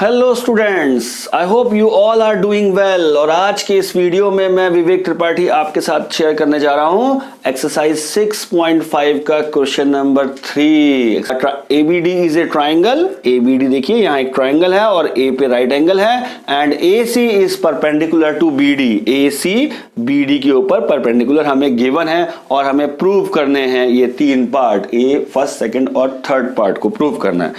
Hello students, I hope you all are doing well. और आज के इस वीडियो में मैं विवेक त्रिपाठी आपके साथ शेयर करने जा रहा हूं एक्सरसाइज 6.5 का question number 3। ABD is a triangle. ABD देखिए यहाँ एक ट्राइंगल है और ए पे राइट एंगल है and AC is perpendicular to BD. AC BD के ऊपर परपेंडिकुलर हमें गिवन है और हमें प्रूव करने हैं ये तीन पार्ट, ए फर्स्ट सेकंड और थर्ड पार्ट को प्रूव करना है।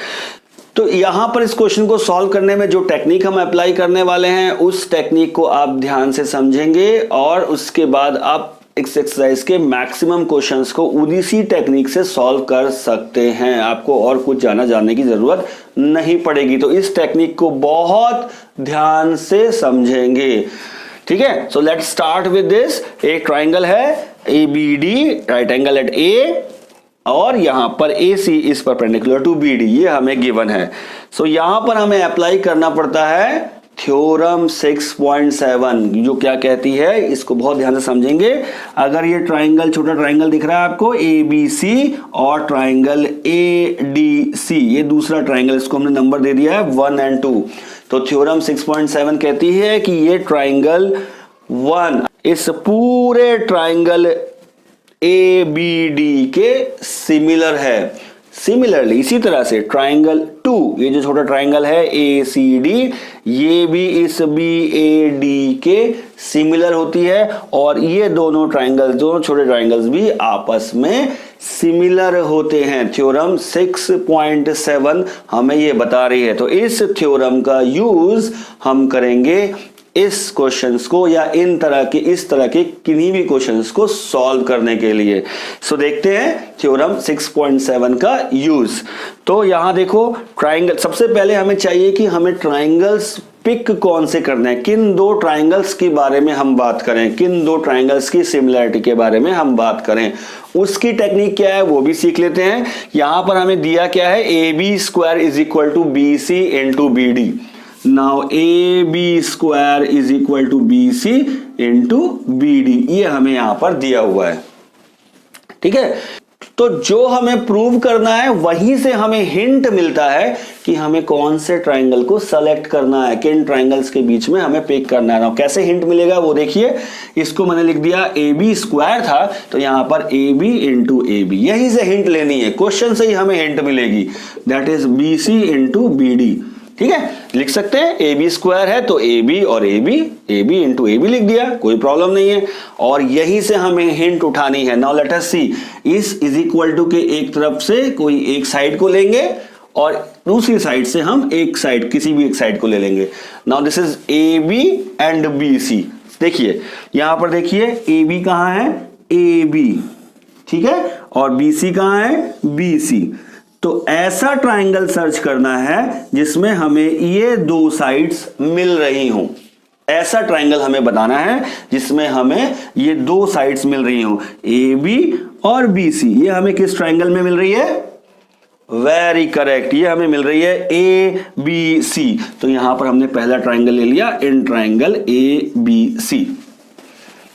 तो यहां पर इस क्वेश्चन को सॉल्व करने में जो टेक्निक हम अप्लाई करने वाले हैं उस टेक्निक को आप ध्यान से समझेंगे और उसके बाद आप इस एक्सरसाइज के मैक्सिमम क्वेश्चंस को उसी टेक्निक से सॉल्व कर सकते हैं। आपको और कुछ जानने की जरूरत नहीं पड़ेगी। तो इस टेक्निक को बहुत ध्यान से समझेंगे, ठीक है। So let's start with this. एक ट्राइंगल है ABD, right angle at A, और यहां पर AC is perpendicular to BD, ये हमें गिवन है। सो यहां पर हमें अप्लाई करना पड़ता है थ्योरम 6.7, जो क्या कहती है इसको बहुत ध्यान से समझेंगे। अगर ये ट्राइंगल, छोटा ट्राइंगल दिख रहा है आपको ABC और ट्राइंगल ADC, ये दूसरा ट्राइंगल, इसको हमने नंबर दे दिया है 1 और 2। तो थ्योरम 6.7 कहती है कि ये ट्राइंगल 1 इस पूरे ट्राइंगल ABD के सिमिलर है। सिमिलरली इसी तरह से ट्राइंगल 2, ये जो छोटा ट्राइंगल है ACD, ये भी इस BAD के सिमिलर होती है और ये दोनों ट्राइंगल्स, दोनों छोटे ट्राइंगल्स भी आपस में सिमिलर होते हैं। थ्योरम 6.7 हमें ये बता रही है। तो इस थ्योरम का यूज हम करेंगे इस क्वेश्चंस को या इस तरह के किन्हीं भी क्वेश्चंस को सॉल्व करने के लिए। सो देखते हैं थ्योरम 6.7 का यूज। तो यहां देखो ट्राइंगल, सबसे पहले हमें चाहिए कि हमें ट्राइंगल्स पिक कौन से करने हैं, किन दो ट्राइंगल्स के बारे में हम बात करें, किन दो ट्राइंगल्स की सिमिलरिटी के बारे में हम बात करें। उसकी टेक्निक क्या है वो भी सीख लेते हैं। यहां पर हमें दिया क्या है, AB² is equal to BC into BD। Now AB square is equal to BC into BD, ये हमें यहां पर दिया हुआ है, ठीक है। तो जो हमें प्रूव करना है वहीं से हमें हिंट मिलता है कि हमें कौन से ट्राइंगल को सेलेक्ट करना है, किन ट्राइंगल्स के बीच में हमें पिक करना है। कैसे हिंट मिलेगा वो देखिए। इसको मैंने लिख दिया AB² था, तो यहां पर AB इंटू AB, यहीं से हिंट लेनी है, क्वेश्चन से ही हमें हिंट मिलेगी। That is BC into BD, ठीक है। लिख सकते हैं AB² है तो AB और AB इंटू AB लिख दिया, कोई प्रॉब्लम नहीं है। और यहीं से हमें हिंट उठानी है। नाउ लेट अस सी, इस इज इक्वल टू के एक तरफ से कोई एक साइड को लेंगे और दूसरी साइड से हम एक साइड, किसी भी एक साइड को ले लेंगे। Now this is AB and BC। देखिए यहां पर देखिए AB कहां है, AB, ठीक है, और BC कहां है, BC। तो ऐसा ट्राइंगल सर्च करना है जिसमें हमें ये दो साइड्स मिल रही हों। ऐसा ट्राइंगल हमें बनाना है जिसमें हमें ये दो साइड्स मिल रही हों, AB और BC। ये हमें किस ट्राइंगल में मिल रही है, वेरी करेक्ट, ये हमें मिल रही है ABC। तो यहां पर हमने पहला ट्राइंगल ले लिया, इन ट्राइंगल ABC,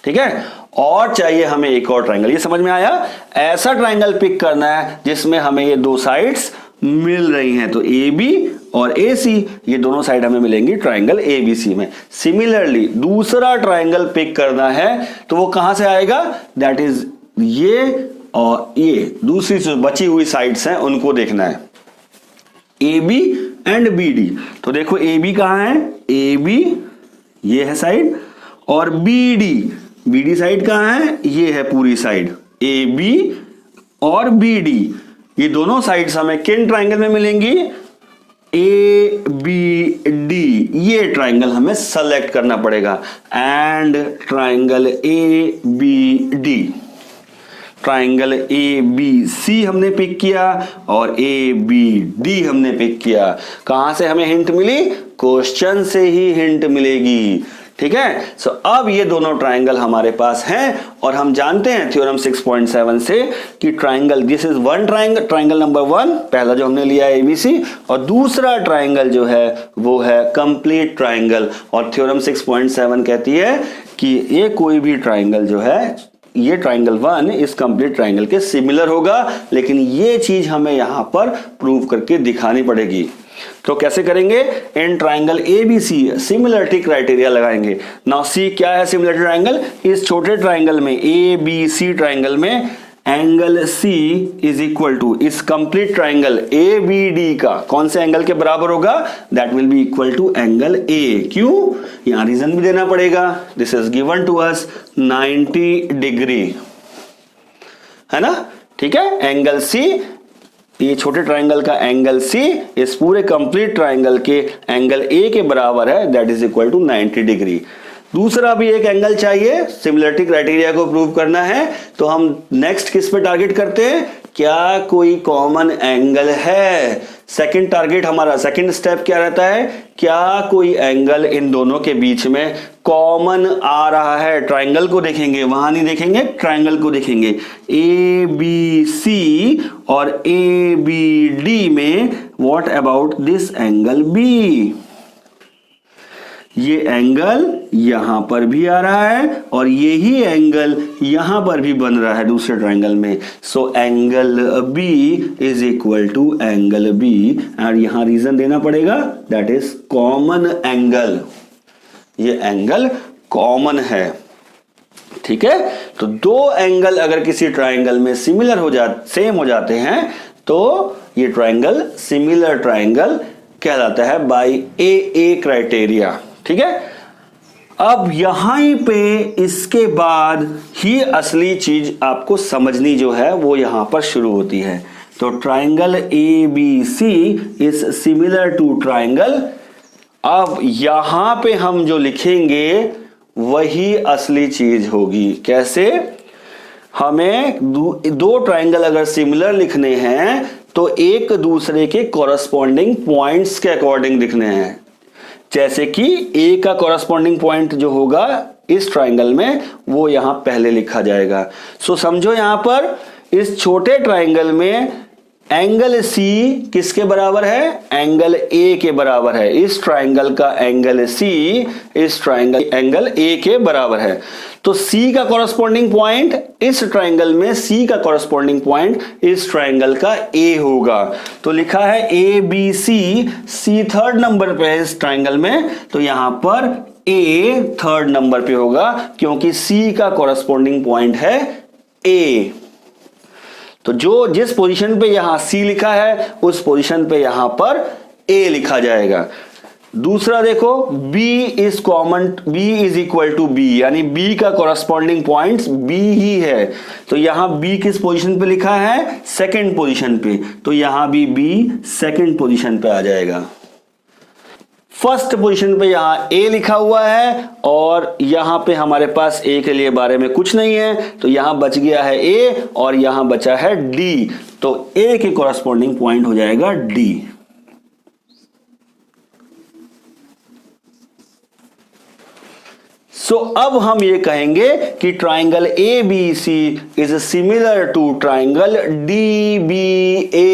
ठीक है। और चाहिए हमें एक और ट्राइंगल, ये समझ में आया। ऐसा ट्राइंगल पिक करना है जिसमें हमें ये दो साइड्स मिल रही हैं। तो AB और AC, ये दोनों साइड हमें मिलेंगी ट्राइंगल ABC में। सिमिलरली दूसरा ट्राइंगल पिक करना है तो वो कहां से आएगा, दैट इज ये और ये दूसरी जो बची हुई साइड्स हैं उनको देखना है, AB एंड BD। तो देखो AB कहां है, AB ये है साइड, और BD साइड कहां है, ये है पूरी साइड। AB और BD ये दोनों साइड्स हमें किन ट्राइंगल में मिलेंगी, ABD। ये ट्राइंगल हमें सेलेक्ट करना पड़ेगा and triangle ABD। Triangle ABC हमने पिक किया और ABD हमने पिक किया। कहां से हमें हिंट मिली, क्वेश्चन से ही हिंट मिलेगी, ठीक है। सो अब ये दोनों ट्राइंगल हमारे पास हैं और हम जानते हैं थ्योरम 6.7 से कि triangle, this is one triangle, triangle number 1 पहला जो हमने लिया है ABC, और दूसरा ट्राइंगल जो है वो है कंप्लीट ट्राइंगल। और थ्योरम 6.7 कहती है कि ये कोई भी ट्राइंगल जो है, ये ट्राइंगल 1 इस कंप्लीट ट्राइंगल के सिमिलर होगा, लेकिन ये चीज हमें यहां पर प्रूव करके दिखानी पड़ेगी। तो कैसे करेंगे, इन ट्राइंगल ABC सिमिलरिटी क्राइटेरिया लगाएंगे। नाउ सी क्या है सिमिलरिटी ट्राइंगल, इस छोटे ट्राइंगल में ABC ट्राइंगल में angle C is equal to इस कंप्लीट ट्राइंगल ABD का कौन से एंगल के बराबर होगा, that will be equal to angle A। क्यों, यहां रीजन भी देना पड़ेगा, this is given to us 90 degree, है ना, ठीक है। एंगल C, ये छोटे ट्राइंगल का एंगल C इस पूरे कंप्लीट ट्राइंगल के एंगल A के बराबर है, that is equal to 90 degree. दूसरा भी एक एंगल चाहिए, सिमिलरिटी क्राइटेरिया को प्रूव करना है, तो हम नेक्स्ट किस पे टारगेट करते हैं, क्या कोई कॉमन एंगल है। सेकंड टारगेट हमारा, सेकंड स्टेप क्या रहता है, क्या कोई एंगल इन दोनों के बीच में कॉमन आ रहा है। ट्राइंगल को देखेंगे, वहां नहीं देखेंगे, ट्राइंगल को देखेंगे। ABC और ABD में what about this angle B, ये एंगल यहां पर भी आ रहा है और यही एंगल यहां पर भी बन रहा है दूसरे ट्राइंगल में। So angle B is equal to angle B, और यहां रीजन देना पड़ेगा, दैट इज कॉमन एंगल, ये एंगल कॉमन है, ठीक है। तो दो एंगल अगर किसी ट्राइंगल में सिमिलर हो सेम हो जाते हैं तो ये ट्राइंगल सिमिलर ट्राइंगल कहलाता है बाय AA क्राइटेरिया, ठीक है। अब यहां पे इसके बाद ही असली चीज आपको समझनी जो है वो यहां पर शुरू होती है। तो triangle ABC is similar to triangle, अब यहां पे हम जो लिखेंगे वही असली चीज होगी। कैसे, हमें दो ट्राइंगल अगर सिमिलर लिखने हैं तो एक दूसरे के कॉरस्पॉन्डिंग पॉइंट्स के अकॉर्डिंग लिखने हैं। जैसे कि A का कॉरस्पॉन्डिंग पॉइंट जो होगा इस ट्राइंगल में वो यहां पहले लिखा जाएगा। सो समझो यहां पर इस छोटे ट्राइंगल में एंगल C किसके बराबर है, एंगल A के बराबर है। इस ट्राइंगल का एंगल C इस ट्राइंगल एंगल A के बराबर है। तो C का कॉरस्पॉन्डिंग पॉइंट इस ट्राइंगल में, C का कॉरस्पॉन्डिंग पॉइंट इस ट्राइंगल का A होगा। तो लिखा है ABC, C थर्ड नंबर पे है इस ट्राइंगल में, तो यहां पर A थर्ड नंबर पे होगा क्योंकि C का कॉरस्पॉन्डिंग पॉइंट है A। तो जो जिस पोजीशन पे यहां C लिखा है उस पोजीशन पे यहां पर A लिखा जाएगा। दूसरा देखो B is common, B is equal to B, यानी B का कॉरस्पॉन्डिंग पॉइंट्स B ही है। तो यहां B किस पोजीशन पे लिखा है, सेकंड पोजीशन पे, तो यहां भी B सेकंड पोजीशन पे आ जाएगा। फर्स्ट पोजीशन पे यहां A लिखा हुआ है और यहां पे हमारे पास A के लिए बारे में कुछ नहीं है, तो यहां बच गया है A और यहां बचा है D, तो A के कॉरस्पॉन्डिंग पॉइंट हो जाएगा D। सो अब हम ये कहेंगे कि triangle ABC is similar to triangle DBA,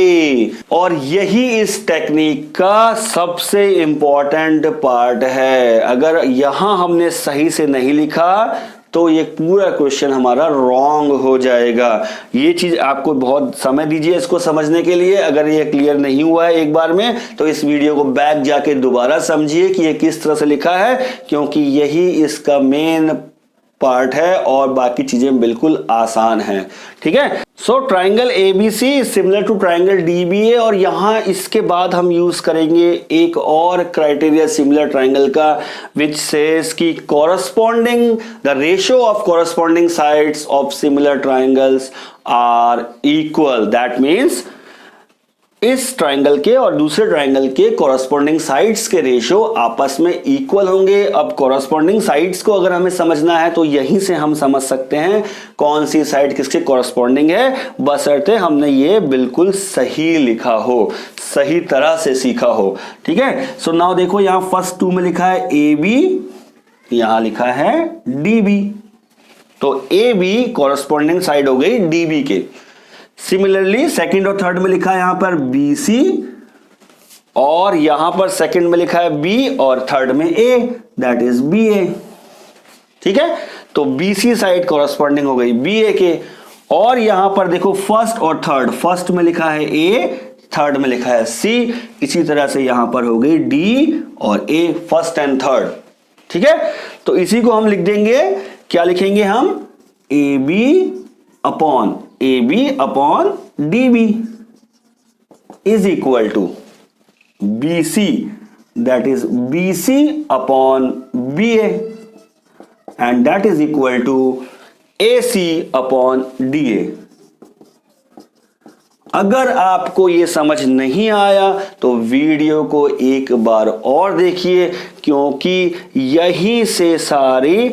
और यही इस टेक्निक का सबसे इंपॉर्टेंट पार्ट है। अगर यहां हमने सही से नहीं लिखा तो ये पूरा क्वेश्चन हमारा रॉन्ग हो जाएगा। ये चीज आपको बहुत समय दीजिए इसको समझने के लिए। अगर ये क्लियर नहीं हुआ है एक बार में तो इस वीडियो को बैक जाके दोबारा समझिए कि ये किस तरह से लिखा है, क्योंकि यही इसका मेन पार्ट है और बाकी चीजें बिल्कुल आसान हैं, ठीक है। So triangle ABC similar to triangle DBA, और यहां इसके बाद हम यूज करेंगे एक और क्राइटेरिया सिमिलर ट्राइंगल का, विच सेज कि corresponding the ratio of corresponding sides of similar triangles are equal. That means इस ट्राइंगल के और दूसरे ट्राइंगल के कॉरस्पॉन्डिंग साइड्स के रेशियो आपस में इक्वल होंगे। अब कॉरस्पॉन्डिंग साइड्स को अगर हमें समझना है तो यहीं से हम समझ सकते हैं कौन सी साइड किसके कॉरस्पॉन्डिंग है, बशर्ते हमने ये बिल्कुल सही लिखा हो, सही तरह से सीखा हो, ठीक है। सो नाउ देखो यहां फर्स्ट टू में लिखा है AB, यहां लिखा है DB, तो AB कॉरस्पॉन्डिंग साइड हो गई DB के। सिमिलरली सेकंड और थर्ड में लिखा है यहां पर BC, और यहां पर सेकंड में लिखा है B और थर्ड में A, दैट इज BA, ठीक है। तो BC साइड कॉरस्पॉन्डिंग हो गई BA के। और यहां पर देखो फर्स्ट और थर्ड, फर्स्ट में लिखा है A, थर्ड में लिखा है सी, इसी तरह से यहां पर हो गई डी और ए, फर्स्ट एंड थर्ड। ठीक है, तो इसी को हम लिख देंगे, क्या लिखेंगे हम, A B upon D B is equal to B C, that is B C upon B A, and that is equal to A C upon D A. अगर आपको ये समझ नहीं आया तो वीडियो को एक बार और देखिए, क्योंकि यहीं से सारी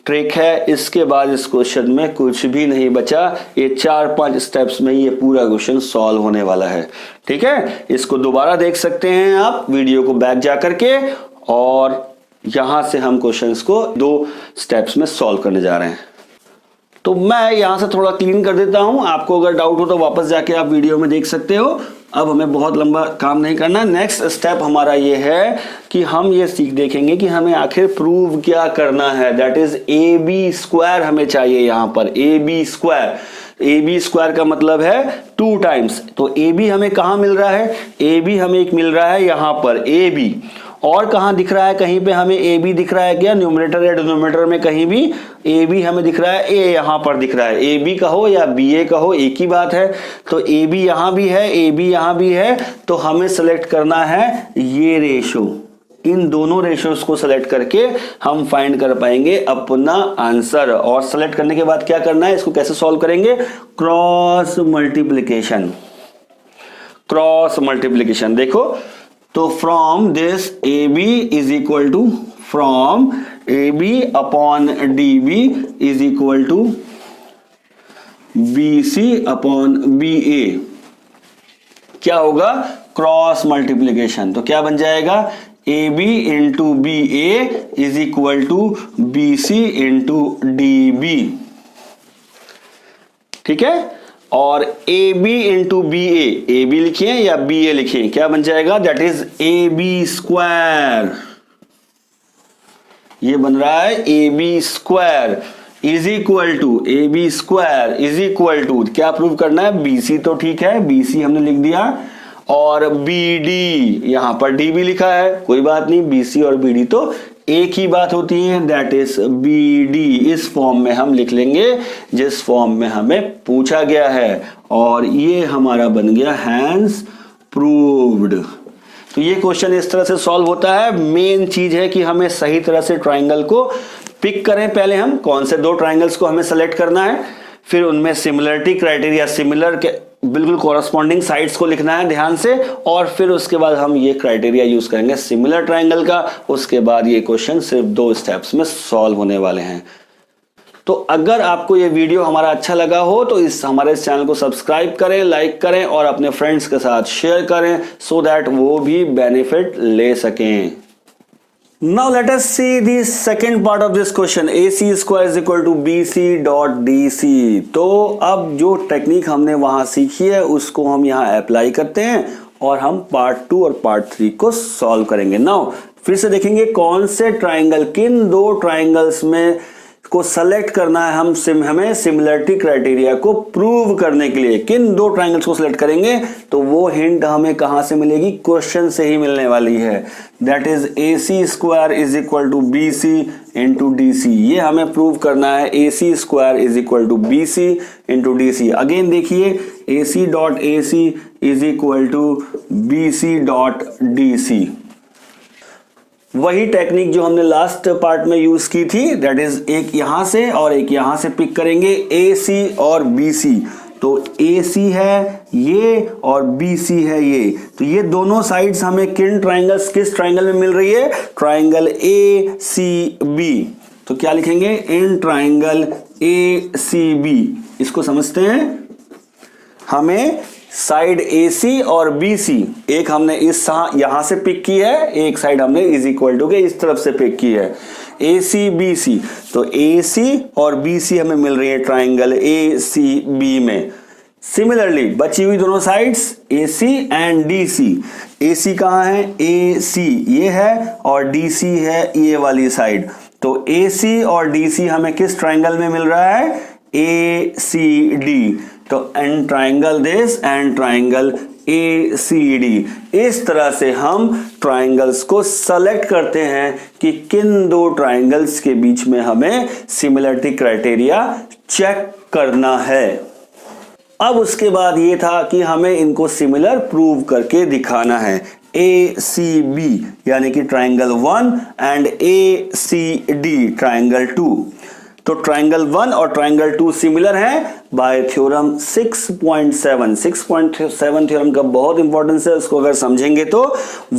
ट्रिक है। इसके बाद इस क्वेश्चन में कुछ भी नहीं बचा, ये 4-5 स्टेप्स में ये पूरा क्वेश्चन सॉल्व होने वाला है। ठीक है, इसको दोबारा देख सकते हैं आप वीडियो को बैक जा करके, और यहां से हम क्वेश्चंस को 2 स्टेप्स में सॉल्व करने जा रहे हैं। तो मैं यहां से थोड़ा क्लीन कर देता हूं, आपको अगर डाउट हो तो वापस जाके आप वीडियो में देख सकते हो। अब हमें बहुत लंबा काम नहीं करना। नेक्स्ट स्टेप हमारा ये है कि हम ये सीख देखेंगे कि हमें आखिर प्रूव क्या करना है, that is A B square हमें चाहिए। यहां पर ए बी स्क्वायर का मतलब है 2 टाइम्स। तो ए बी हमें कहां मिल रहा है, ए बी हमें एक मिल रहा है यहां पर ए बी, और कहां दिख रहा है, कहीं पे हमें ए बी दिख रहा है क्या, न्यूमरेटर या डिनोमिनेटर में कहीं भी ए बी हमें दिख रहा है, ए यहां पर दिख रहा है। ए बी कहो या बी ए कहो एक ही बात है। तो ए बी यहां भी है, ए बी यहां भी है, तो हमें सेलेक्ट करना है ये रेशो। इन दोनों रेशोज को सेलेक्ट करके हम फाइंड कर पाएंगे अपना आंसर। और सेलेक्ट करने के बाद क्या करना है, इसको कैसे सॉल्व करेंगे, क्रॉस मल्टीप्लीकेशन। देखो, तो from this A B is equal to, from A B upon D B is equal to B C upon B A, क्या होगा, क्रॉस मल्टीप्लीकेशन। तो क्या बन जाएगा, A B into B A is equal to B C into D B. ठीक है, और A B into B A B लिखिए या बी ए लिखिए, क्या बन जाएगा, that is A B square. ये बन रहा है A B square is equal to, A B square is equal to, क्या प्रूव करना है, बी सी। तो ठीक है, बी सी हमने लिख दिया, और बी डी, यहां पर डी भी लिखा है, कोई बात नहीं, बी सी और बी डी तो एक ही बात होती है, दैट इज बी डी। इस फॉर्म में हम लिख लेंगे जिस फॉर्म में हमें पूछा गया है, और ये हमारा बन गया हैंस प्रूव्ड। तो ये क्वेश्चन इस तरह से सॉल्व होता है। मेन चीज है कि हमें सही तरह से ट्राइंगल को पिक करें। पहले हम कौन से 2 ट्राइंगल्स को हमें सेलेक्ट करना है, फिर उनमें सिमिलरिटी क्राइटेरिया, सिमिलर के बिल्कुल कॉरस्पॉन्डिंग साइड्स को लिखना है ध्यान से, और फिर उसके बाद हम ये क्राइटेरिया यूज करेंगे सिमिलर ट्राइंगल का। उसके बाद ये क्वेश्चन सिर्फ 2 स्टेप्स में सॉल्व होने वाले हैं। तो अगर आपको ये वीडियो हमारा अच्छा लगा हो तो हमारे इस चैनल को सब्सक्राइब करें, लाइक करें और अपने फ्रेंड्स के साथ शेयर करें, सो दैट वो भी बेनिफिट ले सकें। Now let us see the second part of this question. AC square is equal to BC dot DC. तो अब जो टेक्निक हमने वहां सीखी है उसको हम यहाँ अप्लाई करते हैं और हम पार्ट 2 और पार्ट 3 को सॉल्व करेंगे। नाउ फिर से देखेंगे कौन से ट्राइंगल, किन 2 ट्राइंगल्स में को सेलेक्ट करना है हमें सिमिलरिटी क्राइटेरिया को प्रूव करने के लिए। किन 2 ट्राइंगल्स को सिलेक्ट करेंगे तो वो हिंट हमें कहां से मिलेगी, क्वेश्चन से ही मिलने वाली है। That is A C square is equal to B C into D C. ये हमें प्रूव करना है, A C square is equal to B C into D C. Again देखिए, A C dot A C is equal to B C dot D C. वही technique जो हमने last part में use की थी, दैट इज एक यहां से और एक यहां से पिक करेंगे, ए सी और बी सी। तो ए सी है ये और बी सी है ये, तो ये दोनों साइड्स हमें किस ट्राइंगल में मिल रही है, ट्राइंगल ए सी बी। तो क्या लिखेंगे, in triangle A C B. इसको समझते हैं, हमें साइड AC और BC, एक हमने यहां से पिक की है, एक साइड हमने इज इक्वल टू के इस तरफ से पिक की है, AC BC। तो AC और BC हमें मिल रही है ट्राइंगल ACB में। सिमिलरली बची हुई दोनों sides AC and DC। AC कहां है, AC ये है और DC है ये वाली साइड। तो AC और DC हमें किस ट्राइंगल में मिल रहा है, ACD, तो and triangle this and triangle ACD। इस तरह से हम ट्राइंगल्स को सेलेक्ट करते हैं कि किन दो ट्राइंगल्स के बीच में हमें सिमिलरिटी क्राइटेरिया चेक करना है। अब उसके बाद ये था कि हमें इनको सिमिलर प्रूव करके दिखाना है। ACB यानी कि ट्राइंगल 1 एंड ACD ट्राइंगल 2। तो ट्राइंगल 1 और ट्राइंगल 2 सिमिलर हैं बाय थ्योरम 6.7। 6.7 थ्योरम का बहुत इंपॉर्टेंस है, उसको अगर समझेंगे तो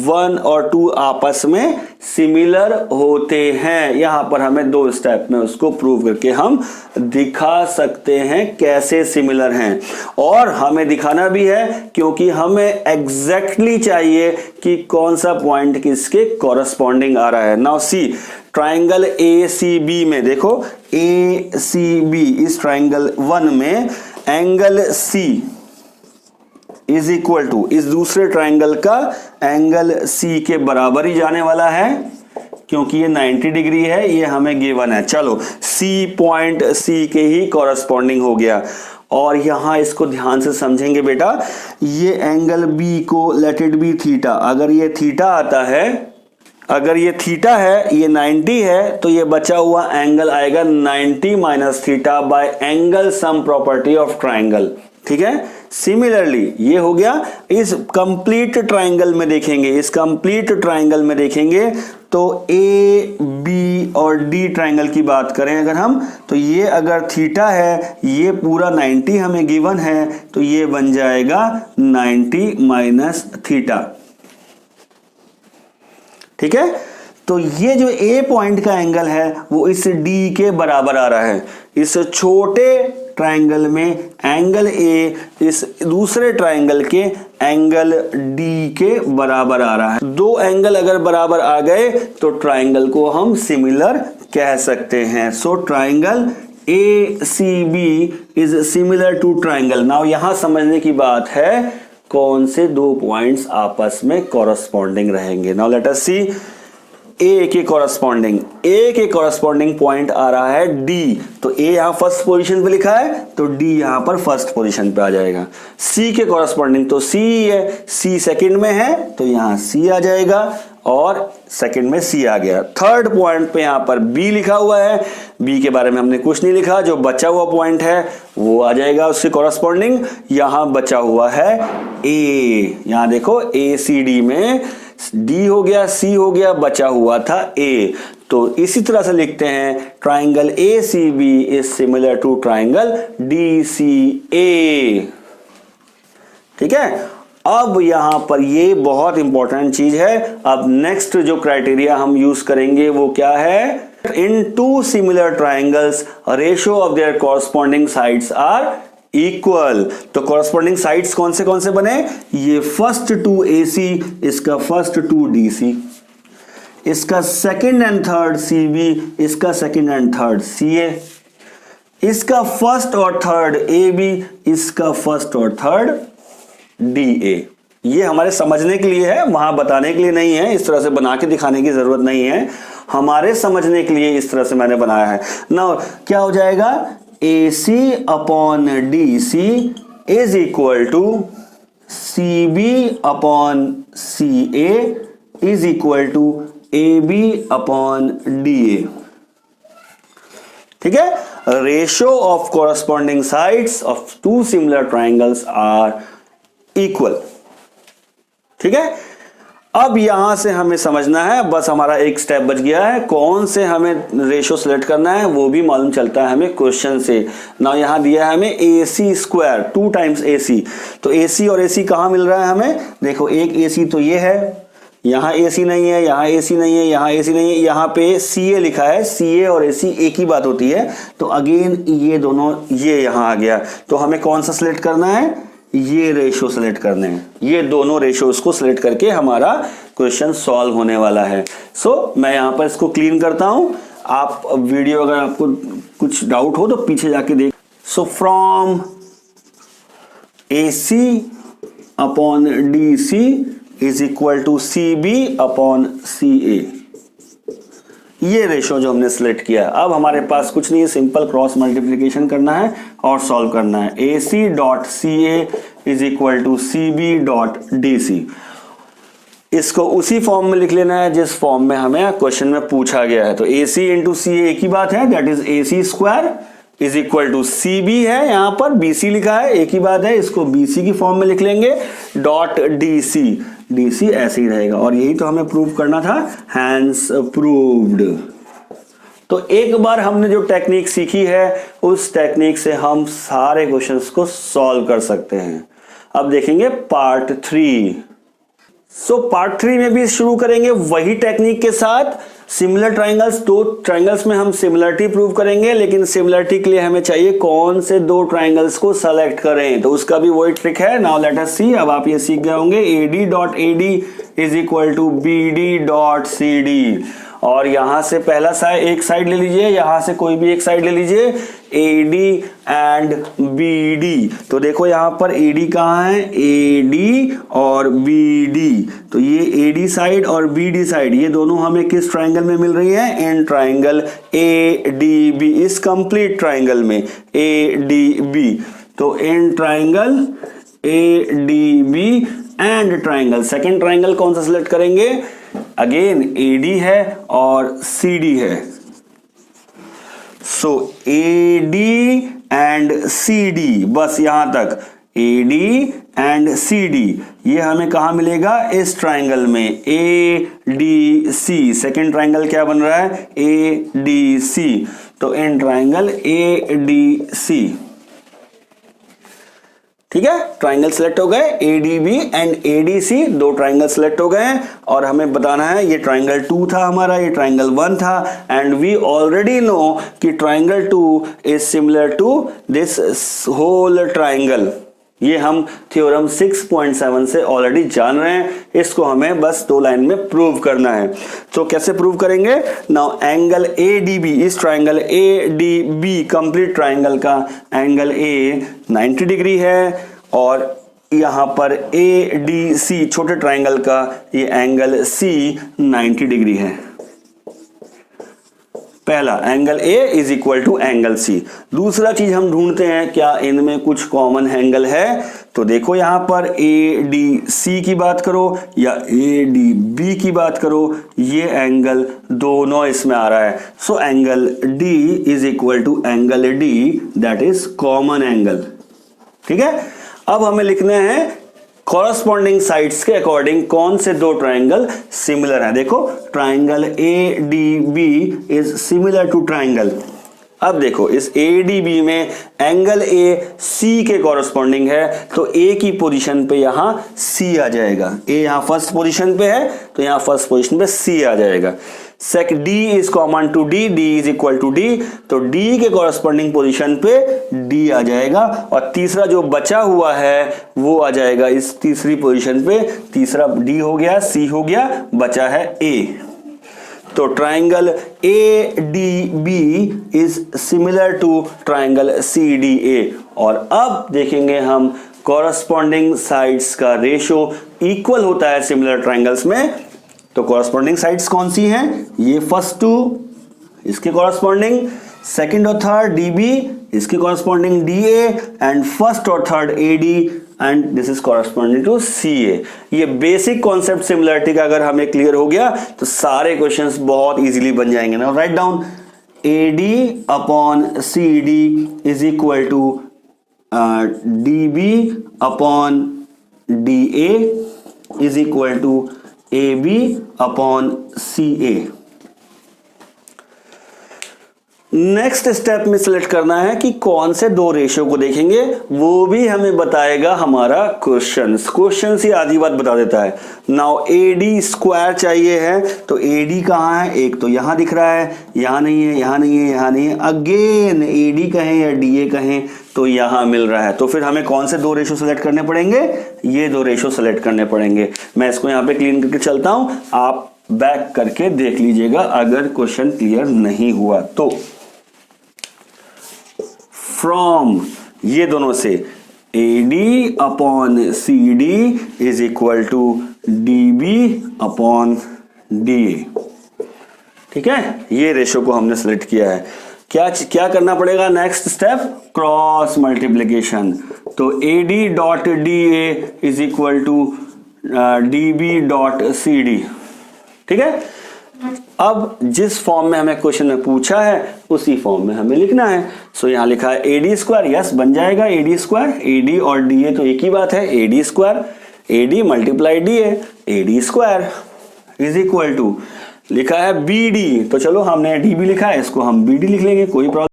1 और 2 आपस में सिमिलर होते हैं। यहां पर हमें 2 स्टेप में उसको प्रूव करके हम दिखा सकते हैं कैसे सिमिलर हैं, और हमें दिखाना भी है क्योंकि हमें एग्जैक्टली चाहिए कि कौन सा पॉइंट किसके कॉरस्पॉन्डिंग आ रहा है। नाउ सी ट्राइंगल ACB में देखो, ACB इस ट्राइंगल 1 में angle C is equal to इस दूसरे ट्राइंगल का एंगल C के बराबर ही जाने वाला है क्योंकि ये 90 डिग्री है, ये हमें गिवन है। चलो C पॉइंट C के ही कॉरस्पॉन्डिंग हो गया। और यहां इसको ध्यान से समझेंगे बेटा, ये एंगल B को लेट इट बी थीटा। अगर ये थीटा आता है, अगर ये थीटा है, ये 90 है, तो ये बचा हुआ एंगल आएगा 90 minus theta by angle sum property of triangle. ठीक है, सिमिलरली ये हो गया। इस कंप्लीट ट्राइंगल में देखेंगे, इस कंप्लीट ट्राइंगल में देखेंगे तो AB और D ट्राइंगल की बात करें अगर हम, तो ये अगर थीटा है, ये पूरा 90 हमें गिवन है, तो ये बन जाएगा 90 माइनस थीटा। ठीक है, तो ये जो A पॉइंट का एंगल है वो इस D के बराबर आ रहा है। इस छोटे ट्राइंगल में एंगल A इस दूसरे ट्राइंगल के एंगल D के बराबर आ रहा है। दो एंगल अगर बराबर आ गए तो ट्राइंगल को हम सिमिलर कह सकते हैं। So triangle ACB is similar to triangle. Now यहां समझने की बात है कौन से दो पॉइंट्स आपस में कॉरस्पॉन्डिंग रहेंगे। नाउ लेट अस सी ए के कॉरस्पॉन्डिंग पॉइंट आ रहा है D, तो A यहां फर्स्ट पोजीशन पे लिखा है तो D यहां पर फर्स्ट पोजीशन पे आ जाएगा। C के कॉरस्पॉन्डिंग तो C है, C सेकंड में है तो यहां C आ जाएगा और सेकंड में C आ गया। थर्ड पॉइंट पे यहां पर B लिखा हुआ है, B के बारे में हमने कुछ नहीं लिखा, जो बचा हुआ पॉइंट है वो आ जाएगा उससे कॉरस्पॉन्डिंग। यहां बचा हुआ है A, यहां देखो ACD में D हो गया, C हो गया, बचा हुआ था A। तो इसी तरह से लिखते हैं triangle ACB is similar to triangle DCA। ठीक है, अब यहां पर ये बहुत इंपॉर्टेंट चीज है। अब नेक्स्ट जो क्राइटेरिया हम यूज करेंगे वो क्या है? In two similar triangles ratio of their corresponding sides are equal. तो कॉरस्पॉन्डिंग साइड्स कौन से बने? ये फर्स्ट 2 AC, इसका फर्स्ट 2 DC, इसका सेकंड एंड थर्ड CB, इसका सेकंड एंड थर्ड CA, इसका फर्स्ट और थर्ड AB, इसका फर्स्ट और थर्ड DA। ये हमारे समझने के लिए है, वहां बताने के लिए नहीं है। इस तरह से बना के दिखाने की जरूरत नहीं है, हमारे समझने के लिए इस तरह से मैंने बनाया है। नाउ क्या हो जाएगा? AC upon DC is equal to CB upon CA is equal to AB upon DA। ठीक है, ratio of corresponding sides of two similar triangles are equal. ठीक है, अब यहां से हमें समझना है, बस हमारा एक स्टेप बच गया है। कौन से हमें रेशियो सिलेक्ट करना है वो भी मालूम चलता है हमें क्वेश्चन से। ना यहां दिया है हमें AC स्क्वायर 2 टाइम्स AC, तो AC और AC कहां मिल रहा है हमें? देखो एक AC तो ये है, यहां AC नहीं है, यहां AC नहीं है, यहां AC नहीं है, यहां पे CA लिखा है। CA और AC एक ही बात होती है, तो अगेन ये दोनों ये यहां आ गया। तो हमें कौन सा सिलेक्ट करना है? ये रेशियो सेलेक्ट करने हैं। ये दोनों रेशियोज को सिलेक्ट करके हमारा क्वेश्चन सॉल्व होने वाला है। सो मैं यहां पर इसको क्लीन करता हूं। आप वीडियो अगर आपको कुछ डाउट हो तो पीछे जाके देख। So from AC upon DC is equal to CB upon CA। ये रेशो जो हमने सिलेक्ट किया। अब हमारे पास कुछ नहीं है, सिंपल क्रॉस मल्टीप्लिकेशन करना है और सॉल्व करना है। AC dot CA is equal to CB dot DC। इसको उसी फॉर्म में लिख लेना है जिस फॉर्म में हमें क्वेश्चन में पूछा गया है। तो AC इंटू CA एक ही बात है, that is AC square is equal to CB है, यहां पर BC लिखा है, एक ही बात है, इसको BC की फॉर्म में लिख लेंगे, डॉट DC ऐसे ही रहेगा। और यही तो हमें प्रूव करना था, हैंस प्रूव्ड। तो एक बार हमने जो टेक्निक सीखी है उस टेक्निक से हम सारे क्वेश्चंस को सॉल्व कर सकते हैं। अब देखेंगे पार्ट 3। पार्ट 3 में भी शुरू करेंगे वही टेक्निक के साथ, सिमिलर ट्राइंगल्स। दो ट्राइंगल्स में हम सिमिलरिटी प्रूव करेंगे, लेकिन सिमिलरिटी के लिए हमें चाहिए कौन से दो ट्राइंगल्स को सेलेक्ट करें, तो उसका भी वही ट्रिक है। Now let us see. अब आप ये सीख गए होंगे AD dot AD is equal to BD dot CD। और यहां से पहला एक साइड ले लीजिए, यहां से कोई भी एक साइड ले लीजिए, AD एंड BD। तो देखो यहां पर AD कहां है, AD और BD। तो ये AD साइड और BD साइड ये दोनों हमें किस ट्राइंगल में मिल रही है, इन ट्राइंगल ADB, इस कंप्लीट ट्राइंगल में ADB। तो in triangle ADB and triangle, second triangle कौन सा सिलेक्ट करेंगे, अगेन AD है और CD है। सो AD एंड CD, बस यहां तक AD एंड CD ये हमें कहां मिलेगा, इस ट्राइंगल में ADC। सेकेंड ट्राइंगल क्या बन रहा है, ADC। तो इन ट्राइंगल ADC, ठीक है, ट्राइंगल सिलेक्ट हो गए, ADB एंड ADC दो ट्राइंगल सिलेक्ट हो गए। और हमें बताना है ये ट्राइंगल 2 था हमारा, ये ट्राइंगल 1 था, एंड वी ऑलरेडी नो कि triangle 2 is similar to this whole triangle. ये हम थ्योरम 6.7 से ऑलरेडी जान रहे हैं, इसको हमें बस 2 लाइन में प्रूव करना है। तो कैसे प्रूव करेंगे, नाउ एंगल ADB, इस ट्राइंगल ADB कंप्लीट ट्राइंगल का एंगल A 90 डिग्री है, और यहां पर ADC छोटे ट्राइंगल का ये एंगल C 90 डिग्री है। पहला angle A is equal to angle C। दूसरा चीज हम ढूंढते हैं क्या इनमें कुछ कॉमन एंगल है। तो देखो यहां पर ADC की बात करो या ADB की बात करो, ये एंगल दोनों इसमें आ रहा है। So angle D is equal to angle D, that is common angle. ठीक है, अब हमें लिखना है कॉरस्पॉन्डिंग साइड्स के अकॉर्डिंग कौन से दो ट्राइंगल सिमिलर है। देखो triangle ADB is similar to triangle. अब देखो इस ADB में एंगल A C के कॉरस्पॉन्डिंग है, तो A की पोजीशन पे यहां C आ जाएगा। A यहां फर्स्ट पोजीशन पे है तो यहां फर्स्ट पोजीशन पे C आ जाएगा। सेक D is common to D, D is equal to D, तो D के कॉरस्पॉन्डिंग पोजीशन पे D आ जाएगा, और तीसरा जो बचा हुआ है वो आ जाएगा इस तीसरी पोजीशन पे। तीसरा D हो गया, C हो गया, बचा है A। तो triangle ADB is similar to triangle CDA। और अब देखेंगे हम कॉरस्पॉन्डिंग साइड्स का रेशो इक्वल होता है सिमिलर ट्राइंगल्स में। तो कॉरस्पॉन्डिंग साइड्स कौन सी हैं, ये फर्स्ट 2 इसके कॉरस्पॉन्डिंग, सेकंड और थर्ड DB इसके कॉरस्पॉन्डिंग DA, एंड फर्स्ट और third AD, and this is corresponding to CA। ये बेसिक कॉन्सेप्ट सिमिलरिटी का अगर हमें क्लियर हो गया तो सारे क्वेश्चंस बहुत इजीली बन जाएंगे ना। Write down AD upon CD is equal to DB upon DA is equal to AB upon CA। Next step में सिलेक्ट करना है कि कौन से दो रेशियो को देखेंगे, वो भी हमें बताएगा हमारा क्वेश्चन ही आधी बात बता देता है। नाउ AD स्क्वायर चाहिए है, तो AD कहाँ है, एक तो यहां दिख रहा है, यहां नहीं है, यहां नहीं है, यहां नहीं है, अगेन AD कहें या DA कहें तो यहां मिल रहा है। तो फिर हमें कौन से दो रेशियो सेलेक्ट करने पड़ेंगे, ये दो रेशियो सेलेक्ट करने पड़ेंगे। मैं इसको यहां पे क्लीन करके चलता हूं, आप बैक करके देख लीजिएगा अगर क्वेश्चन क्लियर नहीं हुआ तो। फ्रॉम ये दोनों से AD upon CD is equal to DB upon DA। ठीक है, ये रेशो को हमने सेलेक्ट किया है। क्या करना पड़ेगा नेक्स्ट स्टेप, क्रॉस मल्टीप्लीकेशन। तो AD dot DA is equal to DB dot CD। ठीक है, अब जिस फॉर्म में हमें क्वेश्चन में पूछा है उसी फॉर्म में हमें लिखना है। सो यहां लिखा है AD स्क्वायर, यस बन जाएगा AD स्क्वायर, AD और DA तो एक ही बात है, AD square, AD multiply DA, AD square is equal to लिखा है BD, तो चलो हमने DB लिखा है, इसको हम BD लिख लेंगे, कोई प्रॉब्लम